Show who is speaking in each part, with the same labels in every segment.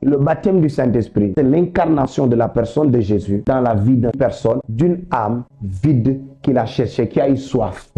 Speaker 1: Le baptême du Saint-Esprit, c'est l'incarnation de la personne de Jésus dans la vie d'une personne, d'une âme vide qu'il a cherché, qui a eu soif,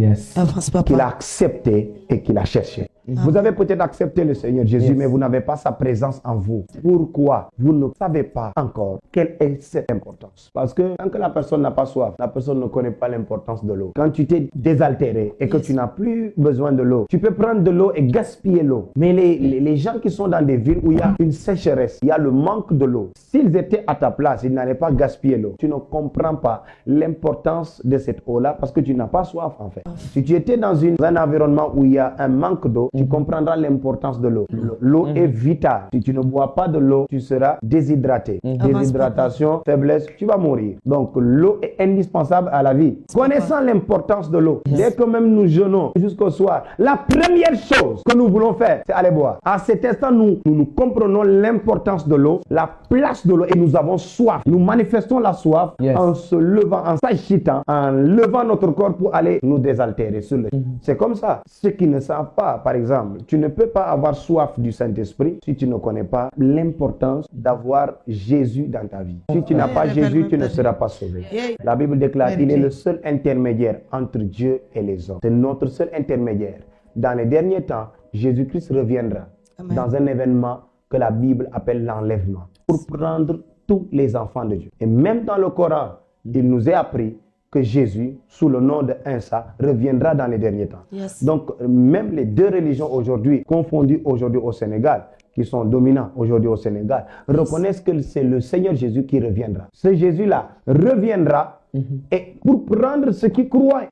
Speaker 1: qu'il a accepté et qu'il a cherché. Vous avez peut-être accepté le Seigneur Jésus, mais vous n'avez pas sa présence en vous. Pourquoi? Vous ne savez pas encore quelle est cette importance. Parce que tant que la personne n'a pas soif, la personne ne connaît pas l'importance de l'eau. Quand tu t'es désaltéré et que tu n'as plus besoin de l'eau, tu peux prendre de l'eau et gaspiller l'eau. Mais les gens qui sont dans des villes où il y a une sécheresse, il y a le manque de l'eau, s'ils étaient à ta place, ils n'allaient pas gaspiller l'eau. Tu ne comprends pas l'importance de cette eau-là parce que tu n'as pas soif en fait. Si tu étais dans un environnement où il y a un manque d'eau, tu comprendras l'importance de l'eau. L'eau est vitale. Si tu ne bois pas de l'eau, tu seras déshydraté. Déshydratation, faiblesse, tu vas mourir. Donc l'eau est indispensable à la vie. Connaissant l'importance de l'eau, dès que même nous jeûnons jusqu'au soir, la première chose que nous voulons faire, c'est aller boire. À cet instant, nous comprenons l'importance de l'eau, la place de l'eau et nous avons soif. Nous manifestons la soif en se levant, en s'agitant, en levant notre corps pour aller nous désaltérer sur le. C'est comme ça. Ceux qui ne savent pas, par exemple, tu ne peux pas avoir soif du Saint-Esprit si tu ne connais pas l'importance d'avoir Jésus dans ta vie. Si tu n'as pas Jésus, tu ne seras pas sauvé. La Bible déclare qu'il est le seul intermédiaire entre Dieu et les hommes. C'est notre seul intermédiaire. Dans les derniers temps, Jésus-Christ reviendra dans un événement que la Bible appelle l'enlèvement pour prendre tous les enfants de Dieu. Et même dans le Coran, il nous est appris que Jésus, sous le nom de Insa, reviendra dans les derniers temps. Donc, même les deux religions aujourd'hui, confondues aujourd'hui au Sénégal, qui sont dominants aujourd'hui au Sénégal, reconnaissent que c'est le Seigneur Jésus qui reviendra. Ce Jésus-là reviendra et pour prendre ceux qui croient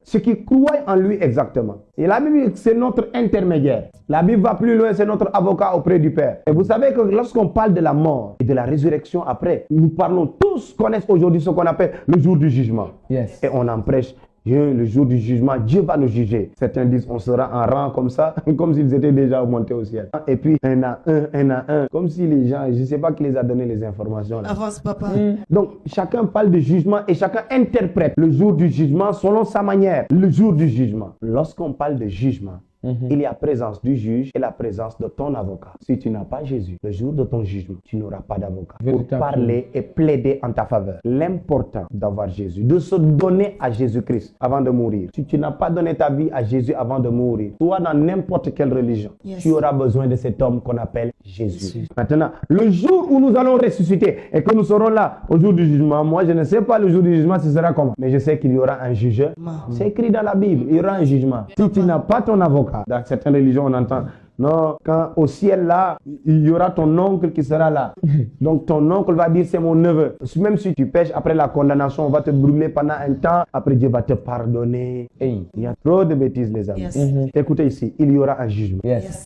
Speaker 1: en lui exactement. Et la Bible, c'est notre intermédiaire. La Bible va plus loin, c'est notre avocat auprès du Père. Et vous savez que lorsqu'on parle de la mort et de la résurrection après, nous parlons tous, connaissent aujourd'hui ce qu'on appelle le jour du jugement. Et on en prêche. Le jour du jugement, Dieu va nous juger. Certains disent on sera en rang comme ça, comme s'ils étaient déjà montés au ciel. Et puis un à un, comme si les gens, je ne sais pas qui les a donné les informations. Là.
Speaker 2: Avance papa.
Speaker 1: Donc chacun parle de jugement et chacun interprète le jour du jugement selon sa manière. Le jour du jugement. Lorsqu'on parle de jugement, il y a présence du juge et la présence de ton avocat. Si tu n'as pas Jésus, le jour de ton jugement, tu n'auras pas d'avocat pour parler et plaider en ta faveur. L'important d'avoir Jésus, de se donner à Jésus-Christ avant de mourir. Si tu n'as pas donné ta vie à Jésus avant de mourir, toi dans n'importe quelle religion, tu auras besoin de cet homme qu'on appelle Jésus. Maintenant, le jour où nous allons ressusciter et que nous serons là au jour du jugement, moi je ne sais pas le jour du jugement ce sera comment, mais je sais qu'il y aura un jugeur. C'est écrit dans la Bible, il y aura un jugement. Si tu n'as pas ton avocat, dans certaines religions, on entend, non, quand au ciel là, il y aura ton oncle qui sera là. Donc ton oncle va dire, c'est mon neveu. Même si tu pêches, après la condamnation, on va te brûler pendant un temps. Après Dieu va te pardonner. Hey, il y a trop de bêtises, les amis. Écoutez ici, il y aura un jugement.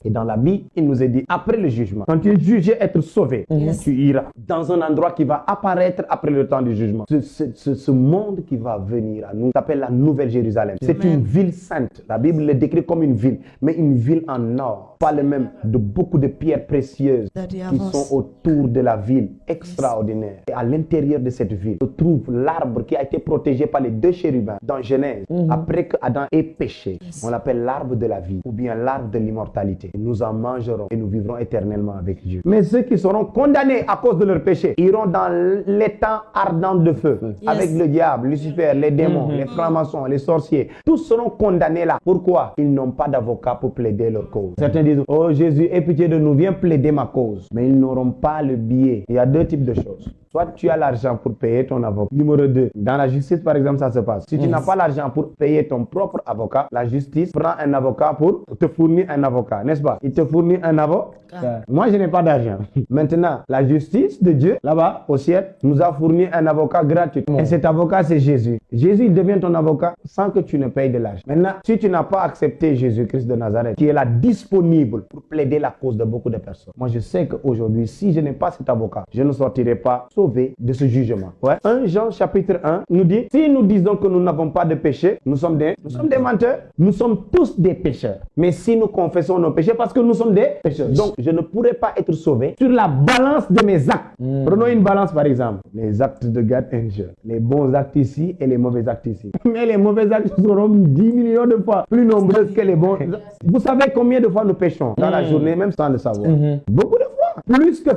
Speaker 1: Et dans la Bible, il nous est dit, après le jugement, quand tu es jugé être sauvé, tu iras dans un endroit qui va apparaître après le temps du jugement. Ce monde qui va venir à nous s'appelle la Nouvelle Jérusalem. C'est une ville sainte. La Bible le décrit comme une ville, mais une ville en or. Pas le même, de beaucoup de pierres précieuses qui sont autour de la ville, extraordinaire. Et à l'intérieur de cette ville se trouve l'arbre qui a été protégé par les deux chérubins dans Genèse. Après que Adam ait péché, on l'appelle l'arbre de la vie ou bien l'arbre de l'immortalité. Nous en mangerons et nous vivrons éternellement avec Dieu. Mais ceux qui seront condamnés à cause de leur péché iront dans l'étang ardent de feu avec le diable, Lucifer, les démons, les francs-maçons, les sorciers. Tous seront condamnés là. Pourquoi? Ils n'ont pas d'avocat pour plaider leur cause. Certains disent, oh Jésus, aie pitié de nous, viens plaider ma cause. Mais ils n'auront pas le billet. Il y a deux types de choses. Soit tu as l'argent pour payer ton avocat. Numéro 2, dans la justice par exemple, ça se passe. Si tu n'as pas l'argent pour payer ton propre avocat, la justice prend un avocat pour te fournir un avocat, n'est-ce pas? Il te fournit un avocat. Moi, je n'ai pas d'argent. Maintenant, la justice de Dieu, là-bas, au ciel, nous a fourni un avocat gratuit. Et cet avocat, c'est Jésus. Jésus, il devient ton avocat sans que tu ne payes de l'argent. Maintenant, si tu n'as pas accepté Jésus-Christ de Nazareth, qui est là disponible pour plaider la cause de beaucoup de personnes. Moi, je sais qu'aujourd'hui, si je n'ai pas cet avocat, je ne sortirai pas sauvé de ce jugement. 1 Jean chapitre 1 nous dit, si nous disons que nous n'avons pas de péché, nous sommes des menteurs. Nous sommes tous des pécheurs. Mais si nous confessons nos péchés, parce que nous sommes des pécheurs. Donc, je ne pourrais pas être sauvé sur la balance de mes actes. Prenons une balance par exemple. Les actes de God Angel. Les bons actes ici et les mauvais actes ici. Mais les mauvais actes seront 10 millions de fois plus nombreux que les bons. Vous savez combien de fois nous péchons dans la journée, même sans le savoir? Beaucoup de fois. plus que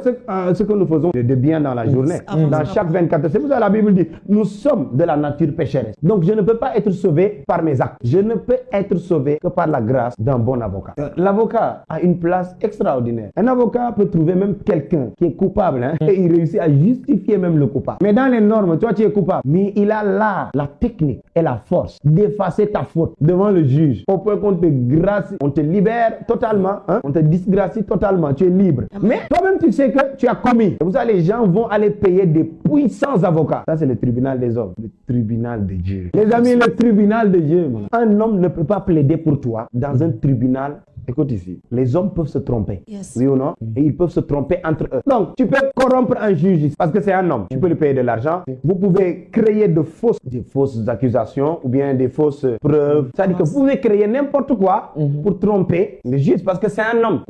Speaker 1: ce que nous faisons de bien dans la journée, dans chaque 24 heures. C'est pour ça que la Bible dit, nous sommes de la nature pécheresse. Donc je ne peux pas être sauvé par mes actes. Je ne peux être sauvé que par la grâce d'un bon avocat. L'avocat a une place extraordinaire. Un avocat peut trouver même quelqu'un qui est coupable, et il réussit à justifier même le coupable. Mais dans les normes, toi tu es coupable. Mais il a l'art, la technique et la force d'effacer ta faute devant le juge au point qu'on te gracie, on te libère totalement, on te disgracie totalement, tu es libre. Mais toi-même tu sais que tu as commis. C'est pour ça que les gens vont aller payer des puissants avocats. Ça c'est le tribunal des hommes, le tribunal de Dieu. Les amis, le tribunal de Dieu. Un homme ne peut pas plaider pour toi dans un tribunal. Écoute ici, les hommes peuvent se tromper, oui ou non? Et ils peuvent se tromper entre eux. Donc, tu peux corrompre un juge parce que c'est un homme. Tu peux lui payer de l'argent. Vous pouvez créer des fausses accusations ou bien des fausses preuves. C'est-à-dire que vous pouvez créer n'importe quoi pour tromper le juge parce que c'est un homme.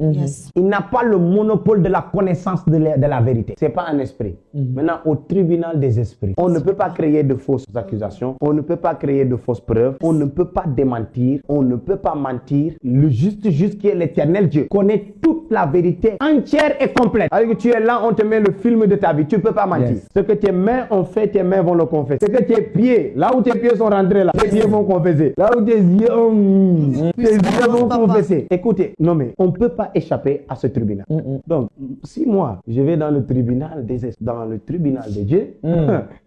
Speaker 1: Il n'a pas le monopole de la connaissance de la vérité. C'est pas un esprit. Maintenant, au tribunal des esprits, on ne peut pas créer de fausses accusations. On ne peut pas créer de fausses preuves. On ne peut pas démentir. On ne peut pas mentir. Le juste juge qui est l'éternel Dieu connaît toute la vérité entière et complète. Alors que tu es là, on te met le film de ta vie. Tu ne peux pas mentir. Ce que tes mains ont fait, tes mains vont le confesser. Ce que tes pieds, là où tes pieds sont rentrés, là, tes pieds vont confesser. Là où tes yeux vont confesser. Écoutez, non mais on ne peut pas échapper à ce tribunal. Donc, si moi, je vais dans le tribunal de Dieu,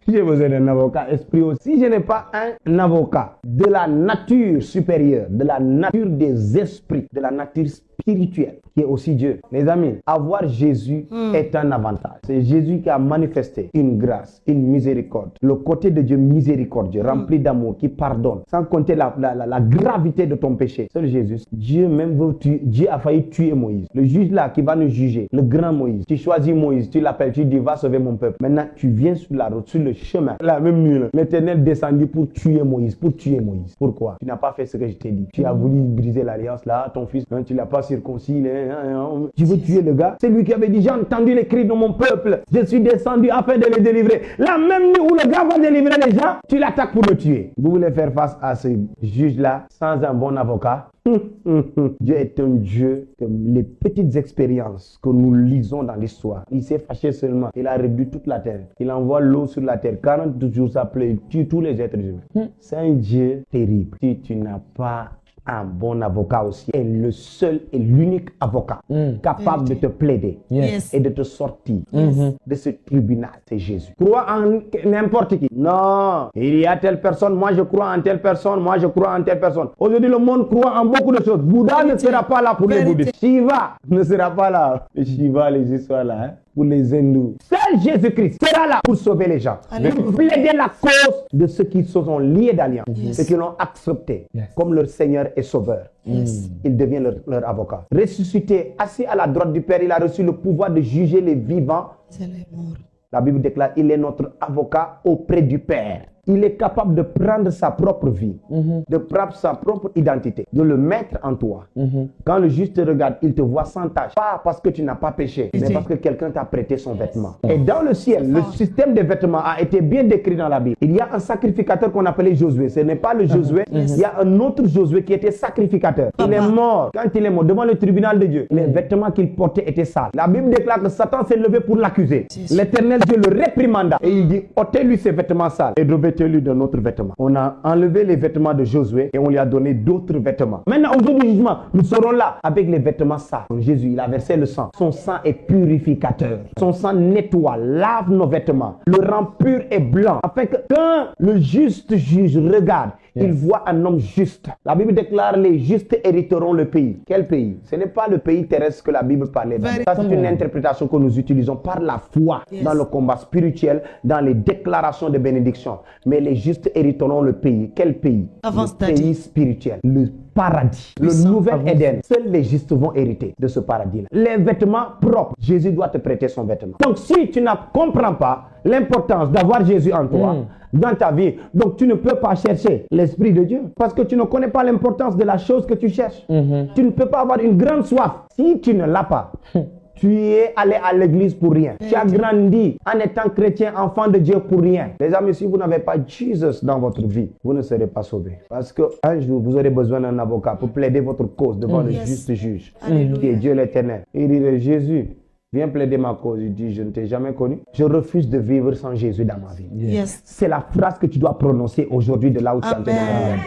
Speaker 1: j'ai besoin d'un avocat esprit aussi. Si je n'ai pas un avocat de la nature supérieure, de la nature des esprits, de la nature spirituelle, qui est aussi Dieu. Les amis, avoir Jésus est un avantage. C'est Jésus qui a manifesté une grâce, une miséricorde. Le côté de Dieu miséricordieux, rempli d'amour, qui pardonne, sans compter la gravité de ton péché. Seul Jésus. Dieu même veut tuer. Dieu a failli tuer Moïse. Le juge là qui va nous juger, le grand Moïse. Tu choisis Moïse, tu l'appelles, tu dis va sauver mon peuple. Maintenant, tu viens sur la route, sur le chemin. La même nuit, l'Éternel descendit pour tuer Moïse. Pourquoi? Tu n'as pas fait ce que je t'ai dit. Tu as voulu briser l'alliance là, ton fils, tu l'as pas circoncis. Tu veux tuer le gars? C'est lui qui avait dit, j'ai entendu les cris de mon peuple. Je suis descendu afin de les délivrer. La même nuit où le gars va délivrer les gens, tu l'attaques pour le tuer. Vous voulez faire face à ce juge-là sans un bon avocat? Dieu est un Dieu que les petites expériences que nous lisons dans l'histoire. Il s'est fâché seulement. Il a réduit toute la terre. Il envoie l'eau sur la terre. 40 jours après, il tue tous les êtres humains. C'est un Dieu terrible. Si tu n'as pas un bon avocat aussi, est le seul et l'unique avocat capable de te plaider et de te sortir de ce tribunal, c'est Jésus. Crois en n'importe qui. Non, il y a telle personne, moi je crois en telle personne, moi je crois en telle personne. Aujourd'hui, le monde croit en beaucoup de choses. Bouddha ne sera pas là pour les bouddhistes. Shiva ne sera pas là. Shiva, les histoires là, pour les hindous. Seul Jésus-Christ sera là pour sauver les gens. Pour plaider la cause de ceux qui se sont liés d'alliance, ceux qui l'ont accepté comme leur Seigneur et Sauveur. Il devient leur avocat. Ressuscité, assis à la droite du Père, il a reçu le pouvoir de juger les vivants. La Bible déclare, il est notre avocat auprès du Père. Il est capable de prendre sa propre vie, de prendre sa propre identité, de le mettre en toi. Quand le juge te regarde, il te voit sans tache. Pas parce que tu n'as pas péché, mais parce que quelqu'un t'a prêté son vêtement. Et dans le ciel, le système des vêtements a été bien décrit dans la Bible. Il y a un sacrificateur qu'on appelait Josué. Ce n'est pas le Josué. Il y a un autre Josué qui était sacrificateur. Il est mort. Quand il est mort devant le tribunal de Dieu, les vêtements qu'il portait étaient sales. La Bible déclare que Satan s'est levé pour l'accuser. L'Éternel Dieu le réprimanda. Et il dit, ôtez-lui ses vêtements sales et revêtez-lui de notre vêtement. On a enlevé les vêtements de Josué et on lui a donné d'autres vêtements. Maintenant, au jour du jugement, nous serons là avec les vêtements sales. Jésus, il a versé le sang. Son sang est purificateur. Son sang nettoie, lave nos vêtements, le rend pur et blanc. Afin que quand le juste juge regarde, il voit un homme juste. La Bible déclare les justes hériteront le pays. Quel pays? Ce n'est pas le pays terrestre que la Bible parlait. Ça, c'est une interprétation que nous utilisons par la foi dans le combat spirituel, dans les déclarations de bénédiction. Mais les justes hériteront le pays. Quel pays? Le pays spirituel. Le paradis, le nouvel Éden. Seuls les justes vont hériter de ce paradis-là. Les vêtements propres, Jésus doit te prêter son vêtement. Donc si tu ne comprends pas l'importance d'avoir Jésus en toi, dans ta vie, donc tu ne peux pas chercher l'Esprit de Dieu parce que tu ne connais pas l'importance de la chose que tu cherches. Tu ne peux pas avoir une grande soif si tu ne l'as pas. Tu es allé à l'église pour rien. Tu as grandi en étant chrétien, enfant de Dieu pour rien. Les amis, si vous n'avez pas Jésus dans votre vie, vous ne serez pas sauvés. Parce qu'un jour, vous aurez besoin d'un avocat pour plaider votre cause devant le juste juge, qui est Dieu l'Éternel. Il dit, Jésus, viens plaider ma cause. Il dit, je ne t'ai jamais connu. Je refuse de vivre sans Jésus dans ma vie.
Speaker 2: Yes.
Speaker 1: C'est la phrase que tu dois prononcer aujourd'hui de là où tu es en train de
Speaker 2: Amen.